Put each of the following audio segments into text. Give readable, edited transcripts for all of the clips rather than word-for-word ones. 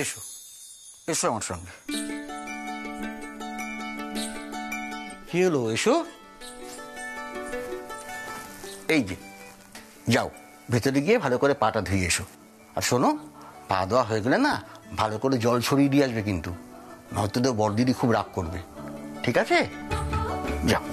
এসো এসো আমার সঙ্গে। কি হলো, এসো। এই যে যাও ভেতরে গিয়ে ভালো করে পাটা ধুয়ে এসো। আর শোনো, পা ধোয়া হয়ে গেলে না ভালো করে জল ছড়িয়ে দিয়ে আসবে, কিন্তু নয়তো তো বড়দিদি খুব রাগ করবে। ঠিক আছে, যাও।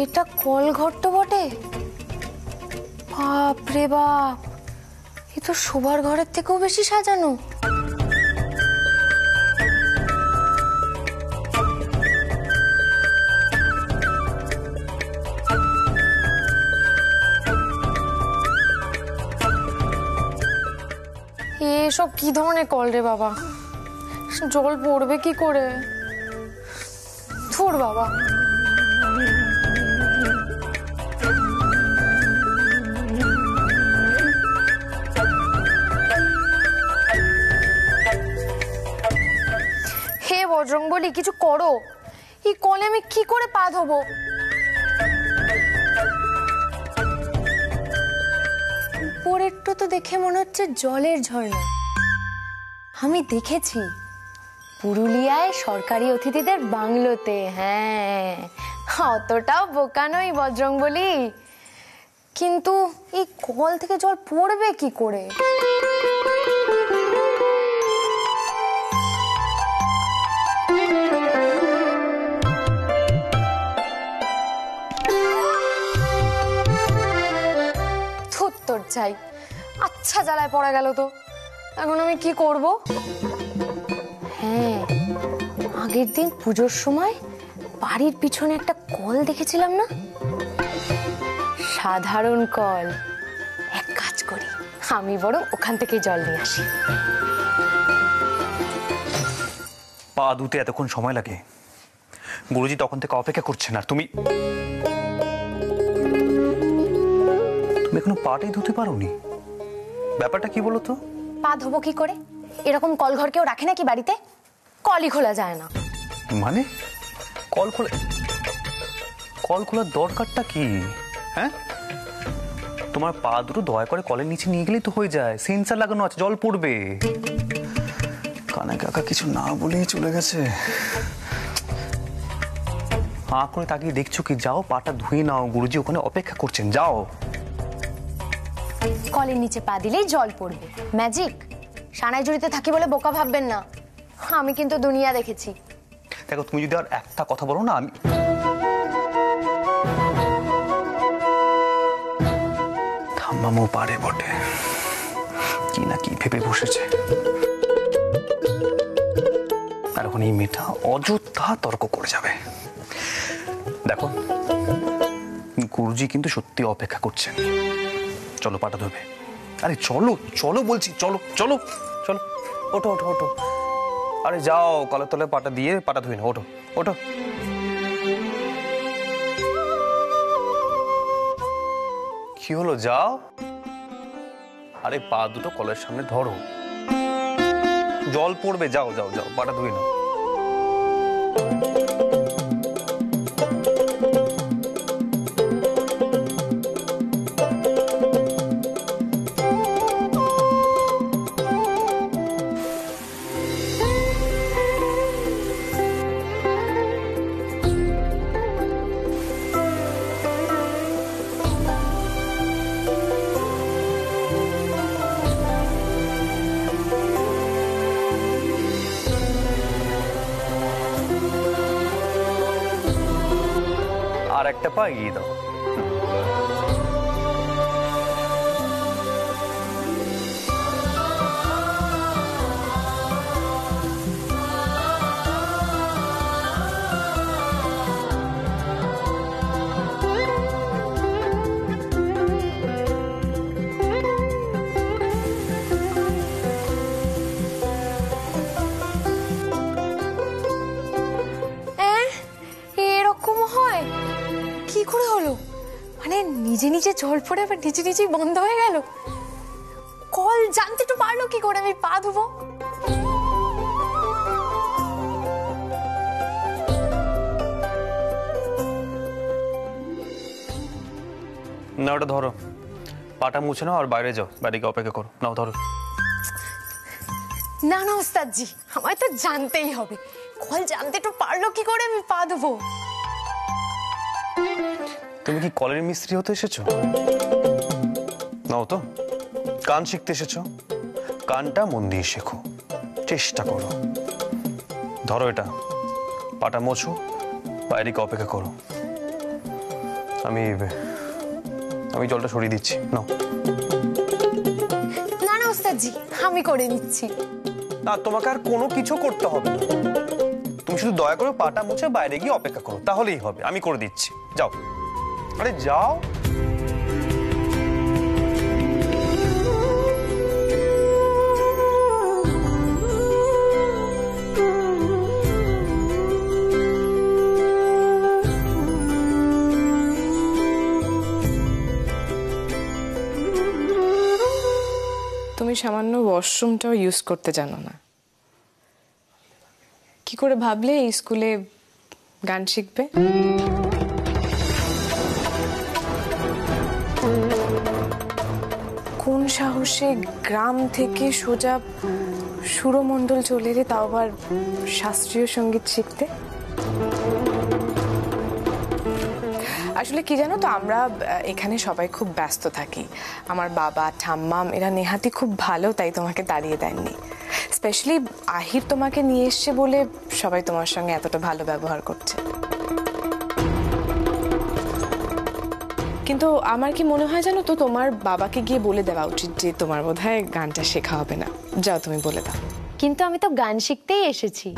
এটা কলঘর তো বটে। বাপ রে বাপ, এ তো শোবার ঘরের থেকেও বেশি সাজানো। এসব কি ধরনের কল রে বাবা, জল পড়বে কি করে? ধুর বাবা। হে বজরং বলি, কিছু করো, এই কলে আমি কি করে পা ধোবো? উপরেরটা তো দেখে মনে হচ্ছে জলের ঝর্ণা। আমি দেখেছি পুরুলিয়ায় সরকারি অতিথিদের বাংলোতে। হ্যাঁ, অতটাও বোকা নই বজরং বলি, কিন্তু এই কল থেকে জল পড়বে কি করে? তোর চাই, আচ্ছা জ্বালায় পড়া গেল তো, এখন আমি কি করব? হ্যাঁ, আগের দিন পুজোর সময় বাড়ির পিছনে একটা কল দেখেছিলাম না, সাধারণ কল। এক কাজ করি, আমি বরং ওখান থেকে জল নিয়ে আসি। পা ধুতে এতক্ষণ সময় লাগে, গুরুজি তখন থেকে অপেক্ষা করছেন, আর তুমি এখনো পাটাই ধুতে পারোনি। ব্যাপারটা কি বলো তো? পা ধোবো কি করে? এরকম কলঘর কেউ রাখে নাকি বাড়িতে? কলই খোলা যায় না। মানে কল খোলার দরকারটা কি? হ্যাঁ, তোমার পা দুটো দয়া করে কলের নিচে নিয়ে গেলেই তো হয়ে যায়। সেন্সার লাগানো আছে, জল পড়বে। কানা কাকা কিছু না বলেই চলে গেছে। হাঁ করে তাকিয়ে দেখছো কি? যাও পাটা ধুয়ে নাও, গুরুজি ওখানে অপেক্ষা করছেন, যাও। কলের নিচে পা দিলেই জল পড়বে, ম্যাজিক? সানাই জড়িতে থাকি বলে বোকা ভাববেন না, আমি কিন্তু দুনিয়া দেখেছি। দেখো, তুমি যদি আর একটা কথা বলো না, আমি থাম্মামও পারে বটে, কি না কি ভেবে বসেছে। আর এখন এই মেয়েটা অযথা তর্ক করে যাবে। দেখো, গুরুজি কিন্তু সত্যি অপেক্ষা করছেন। চলো পাটা ধোবে। আরে চলো চলো বলছি, চলো চলো চলো, ওঠো ওঠো ওঠো। আরে যাও, কলের তলে পাটা দিয়ে পাটা ধুই না, ওঠো ওঠো। কি হলো, যাও। আরে পা দুটো কলের সামনে ধরো, জল পড়বে, যাও যাও যাও, পাটা ধুই না। আর একটা পা এগিয়ে দাও। নিজে নিজে জল পড়ে আবার নিজে নিজেই বন্ধ হয়ে গেল। কল জানতে তো পারলো কি করে আমি পা ধুবো? না, ওটা ধরো, পাটা মুছে নাও আর বাইরে যাও, বাইরে গিয়ে অপেক্ষা করো। নাও ধরো। না না ওস্তাদজি, আমায় তো জানতেই হবে, কল জানতে তো পারলো কি করে আমি পা ধুবো? তুমি কি কলের মিস্ত্রি হতে এসেছো? নাও তো, গান শিখতে এসেছো, গানটা মন দিয়ে শেখো, চেষ্টা করো। ধরো এটা, পাটা মোছো, বাইরে গিয়ে অপেক্ষা করো। আমি জলটা সরিয়ে দিচ্ছি, নাও। না না ওস্তাদজি, আমি করে নিচ্ছি। না, তোমাকে আর কোনো কিছু করতে হবে না, তুমি শুধু দয়া করে পাটা মুছে বাইরে গিয়ে অপেক্ষা করো, তাহলেই হবে। আমি করে দিচ্ছি, যাও। আরে যাও। তুমি সামান্য ওয়াশরুমটাও ইউজ করতে জানো না, কি করে ভাবলে এই স্কুলে গান শিখবে? কোন সাহসে গ্রাম থেকে সোজা সুরমণ্ডল চলে এলে, তাও আবার শাস্ত্রীয় সঙ্গীত শিখতে? আসলে কি জানো তো, আমরা এখানে সবাই খুব ব্যস্ত থাকি। আমার বাবা ঠাম্মাম এরা নেহাতি খুব ভালো, তাই তোমাকে দাঁড়িয়ে দেননি। স্পেশালি আহির তোমাকে নিয়ে এসছে বলে সবাই তোমার সঙ্গে এতটা ভালো ব্যবহার করছে। কিন্তু আমার কি মনে হয় জানো তো, তোমার বাবাকে গিয়ে বলে দেওয়া উচিত যে তোমার বোধহয় গানটা শেখা হবে না। যাও, তুমি বলে দাও। কিন্তু আমি তো গান শিখতেই এসেছি।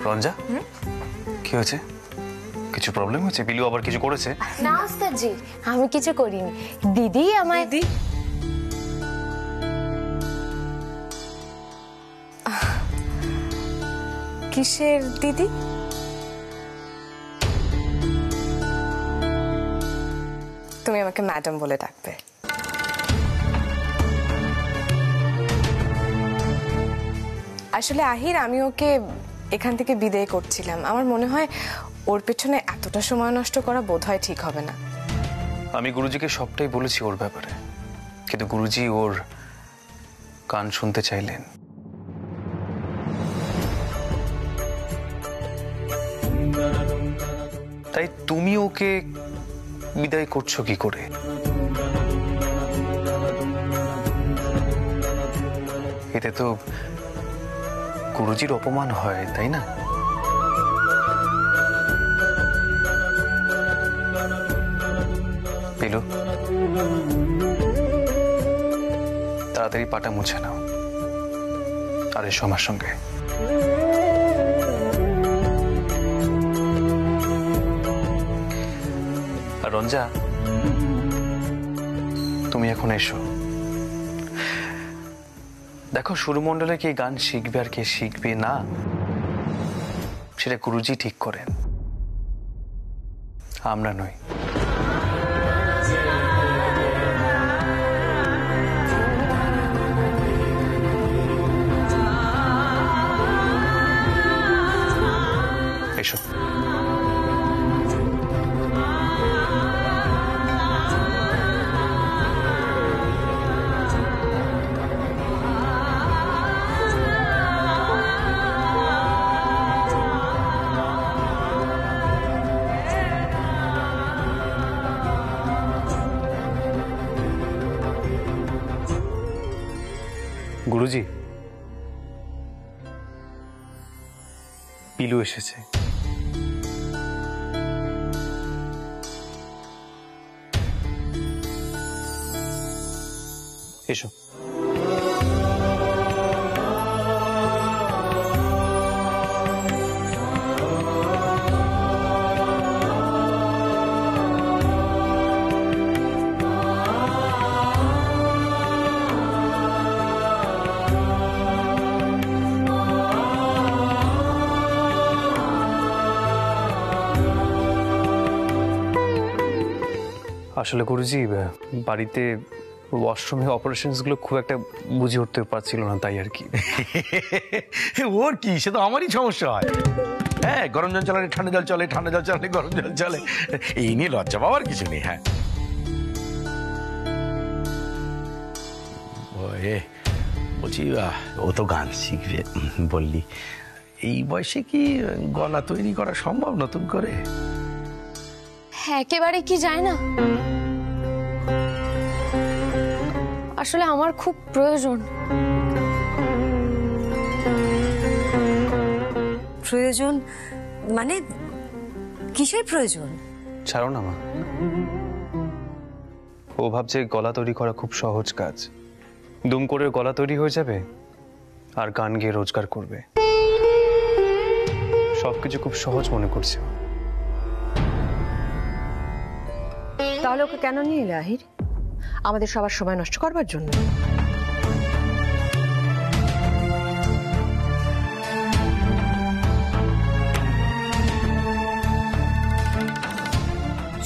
রঞ্জা, কি হয়েছে? কিছু প্রবলেম হয়েছে? বিলু আবার কিছু করেছে? না ওস্তাদজি, আমি কিছু করিনি। দিদি আমায় কিসের দিদি? তুমি আমাকে ম্যাডাম বলে ডাকবে। আসলে আহির, আমি ওকে এখান থেকে বিদায় করছিলাম। আমার মনে হয় ওর পেছনে এতটা সময় নষ্ট করা বোধহয় ঠিক হবে না। আমি গুরুজিকে সবটাই বলেছি ওর ব্যাপারে, কিন্তু গুরুজি ওর গান শুনতে চাইলেন। তাই তুমি ওকে বিদায় করছো কি করে? এতে তো গুরুজির অপমান হয়, তাই না? পিলু, তাড়াতাড়ি পাটা মুছে নাও আর এসো আমার সঙ্গে। আর রঞ্জা, তুমি এখন এসো। দেখো, সুরমণ্ডলে কে গান শিখবে আর কে শিখবে না সেটা গুরুজি ঠিক করেন, আমরা নই। এসো। গুরুজি, পিলু এসেছে। এসো। আসলে গুরুজি বাড়িতে ওয়াশরুমে অপারেশনস গুলো খুব একটা বুঝে উঠতে পারছিল না, তাই আর কি। ওর কি, সে তো আমারই সমস্যা হয়। হ্যাঁ, গরম জল চালালে ঠান্ডা জল চলে, ঠান্ডা জল চালালে গরম জল চলে। এই নিয়ে লজ্জা পাওয়ার কিছু নেই। হ্যাঁ বলছি, ও তো গান শিখবে বললি, এই বয়সে কি গলা তৈরি করা সম্ভব নতুন করে? হ্যাঁ, একেবারে কি যায় না। আসলে আমার খুব প্রয়োজন। প্রয়োজন মানে কিসের প্রয়োজন? ছাড়ো না মা, ও ভাবছে গলা তৈরি করা খুব সহজ কাজ, দুম করে গলা তৈরি হয়ে যাবে আর গান গেয়ে রোজগার করবে। সবকিছু খুব সহজ মনে করছে। তাহলে ওকে কেন নিয়ে এলে আহির? আমাদের সবার সময় নষ্ট করবার জন্য?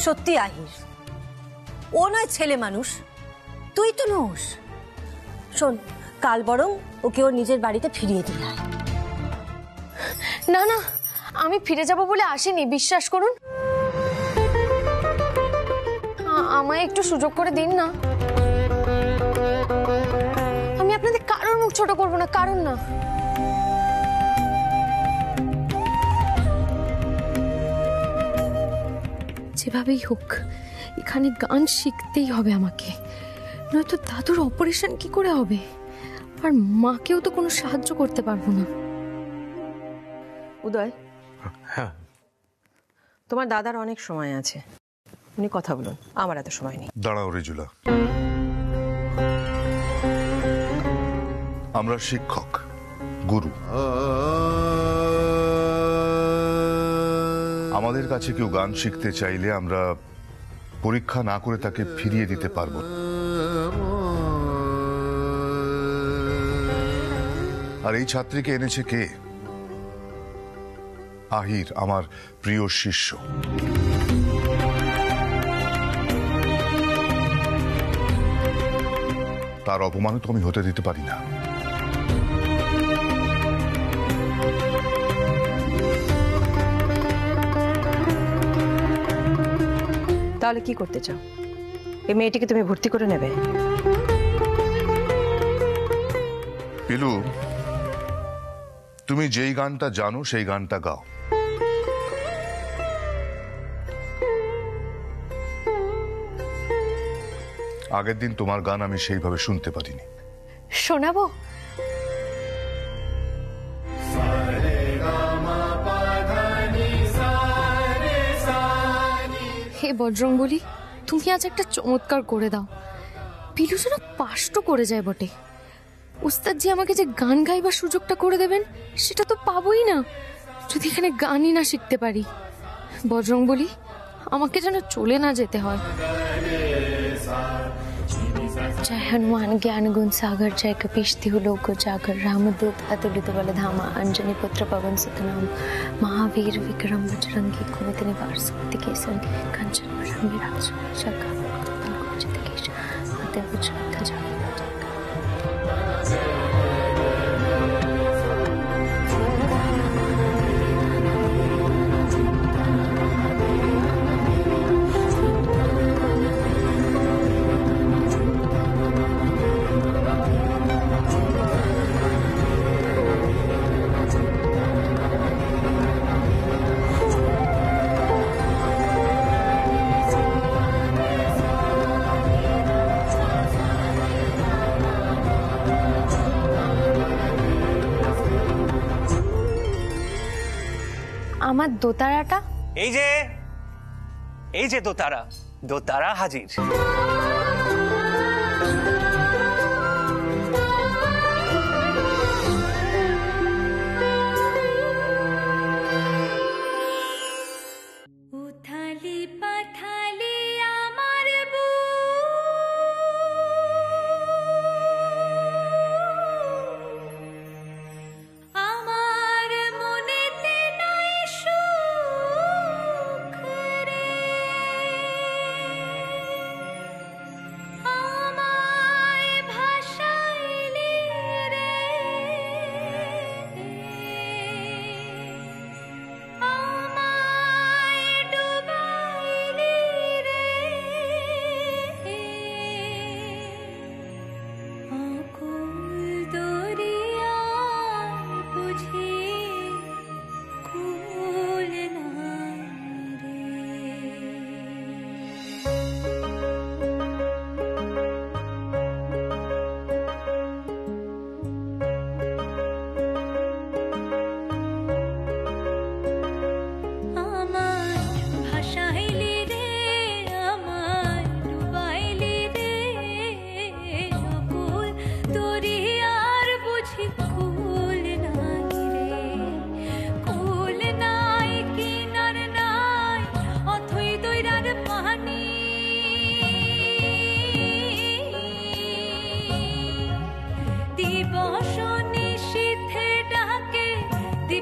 সত্যি আহির, ও নয় ছেলে মানুষ, তুই তো নোস। শোন, কাল বরং ওকে ওর নিজের বাড়িতে ফিরিয়ে দিলে। না না, আমি ফিরে যাব বলে আসিনি, বিশ্বাস করুন। আমায় একটু সুযোগ করে দিন না। আমি আপনাদের কারোর মুখ ছোট করব না, কারণ না। যেভাবেই হোক এখানে গান শিখতেই হবে আমাকে, নয়তো দাদুর অপারেশন কি করে হবে? আর মাকেও তো কোনো সাহায্য করতে পারবো না। উদয়, হ্যাঁ, তোমার দাদার অনেক সময় আছে, উনি কথা বলুন, আমার এত সময় নেই। দাঁড়াও রেজুলা, আমরা শিক্ষক, গুরু। আমাদের কাছে কেউ গান শিখতে চাইলে আমরা পরীক্ষা না করে তাকে ফিরিয়ে দিতে পারবো না। আর এই ছাত্রীকে এনেছে কে? আহির, আমার প্রিয় শিষ্য। তার অপমানও তো আমি হতে দিতে পারি না। তাহলে কি করতে চাও? এই মেয়েটিকে তুমি ভর্তি করে নেবে? পিলু, তুমি যেই গানটা জানো সেই গানটা গাও। আগের দিন তোমার গান আমি সেইভাবে শুনতে পারিনি। শোনাবো? হে বজরংবলী, তুমি আজ একটা চমৎকার করে দাও। পিলু যেন পাস তো করে যায় বটে। উস্তাদজি আমাকে যে গান গাইবার সুযোগটা করে দেবেন সেটা তো পাবোই না যদি এখানে গানই না শিখতে পারি। বজরংবলী, আমাকে যেন চলে না যেতে হয়। जय हनुमान ज्ञान गुण सागर, जय कपीश तिहु लोक जागर, रामदूत अतुलित बल धामा, अंजनी पुत्र पवन सुत नाम, महावीर विक्रम बजरंगी, कुमति निवार सुमति के संग, कंचन वरण विराज शंकर कुंचित केश, हाथे वज्र ध्वजा। আমার দোতারাটা এই যে দোতারা হাজির।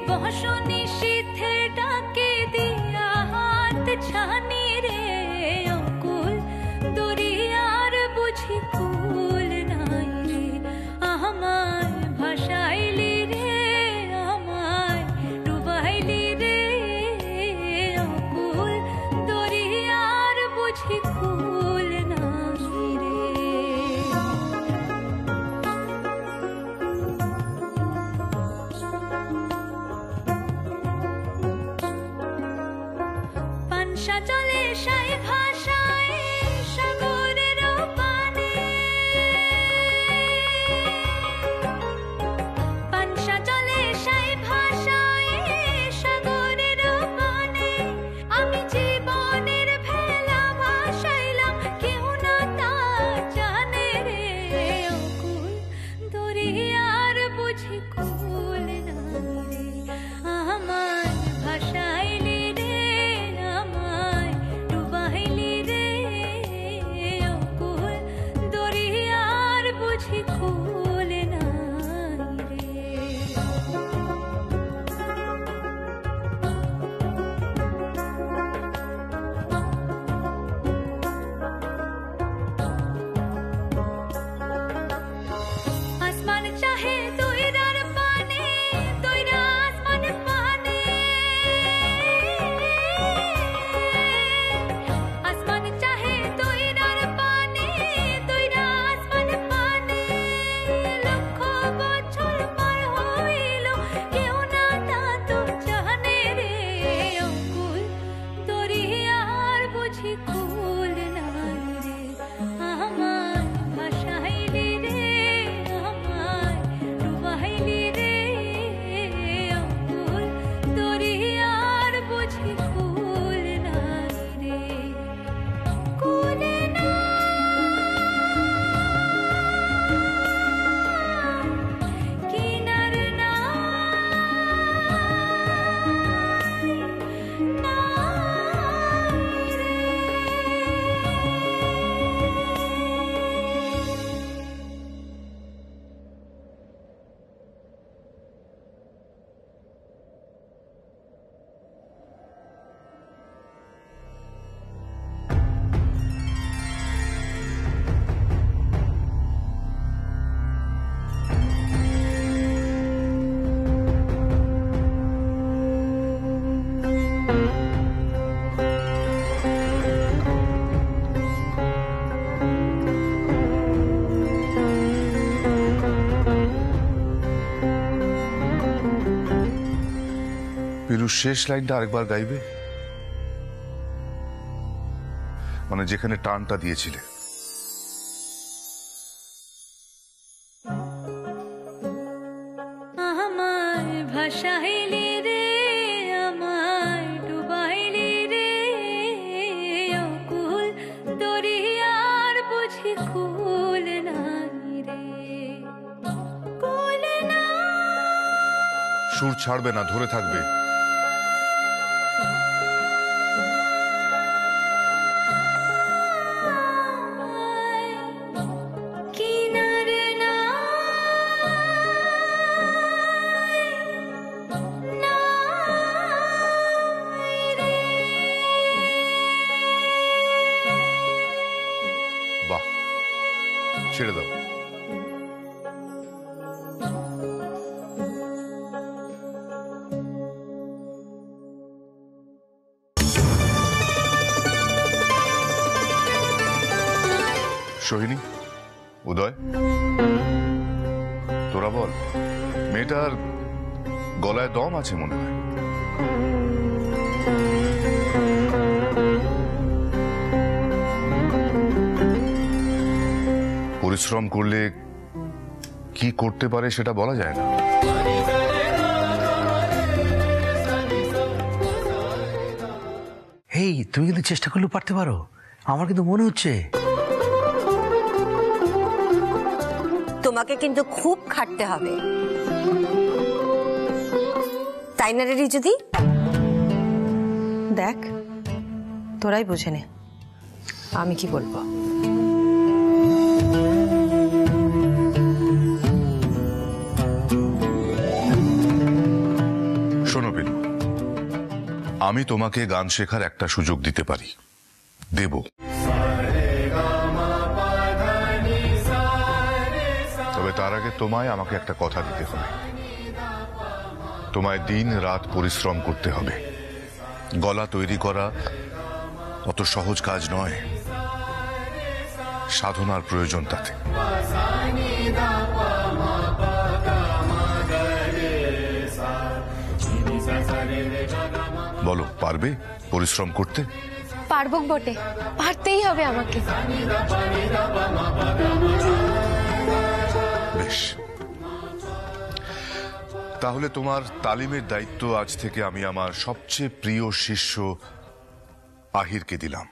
বসনি শীতে ডাকে দিয়া হাত ছানি রে অকুল দরিয়ার বুঝি কুল নাই রে আমায় ভাসাইলি রে আমায় ডুবাইলি রে অকুল দরিয়ার বুঝি কুল নাই রে পানসা জলে সাই ভাষায় সাগরের পানে পানসা জলে সাই ভাষায় সাগরের পানে আমি জীবনের ভেলা ভাসাইলাম কেউ না তা জানে রে অকুল দরিয়ার বুঝি কুল নাই রে আমায় ভাসাইলি রে আমায় ডুবাইলি রে অকুল দরিয়ার বুঝি কুল নাই রে আসমান চাহে দইরার পানে দইরা আসমান পানে আসমান চাহে দইরার পানে দইরা আসমান পানে লক্ষ বছর পার হইল কেউ না তা তো জানে রে অকুল দরিয়ার বুঝি কুল নাই রে আমায় ভাসাইলি রে আমায় ডুবাইলি রে অকুল দরিয়ার বুঝি কুল নাই রে কুল নাই কিনার নাই রে পিরু শেষ লাইনটা আরেকবার গাইবে, মানে যেখানে টানটা দিয়েছিলে। আমায় ভাসাইলি রে আমায় ডুবাইলি রে অকুল দরিয়ার বুঝি কুল নাই রে কুল নাই সুর ছাড়বে না, ধরে থাকবে। কিনার নাই রে বাহ, ছেড়ে দাও। সোহিনী, উদয়, তোরা বল, মেয়েটার গলায় দম আছে মনে হয়। পরিশ্রম করলে কি করতে পারে সেটা বলা যায় না। এই তুমি কিন্তু চেষ্টা করলেও পারতে পারো, আমার কিন্তু মনে হচ্ছে। তোমাকে কিন্তু খুব খাটতে হবে, তাই না রে রিজুদি? দেখ, তোরাই বুঝে নে, আমি কি বলবো। আমি তোমাকে গান শেখার একটা সুযোগ দিতে পারি, দেব। তবে তার আগে তোমায় আমাকে একটা কথা দিতে হবে। তোমায় দিন রাত পরিশ্রম করতে হবে। গলা তৈরি করা অত সহজ কাজ নয়, সাধনার প্রয়োজন তাতে। বলো, পারবে পরিশ্রম করতে? পারবো বটে, পারতেই হবে আমাকে। বেশ, তাহলে তোমার তালিমের দায়িত্ব আজ থেকে আমি আমার সবচেয়ে প্রিয় শিষ্য আহিরকে দিলাম।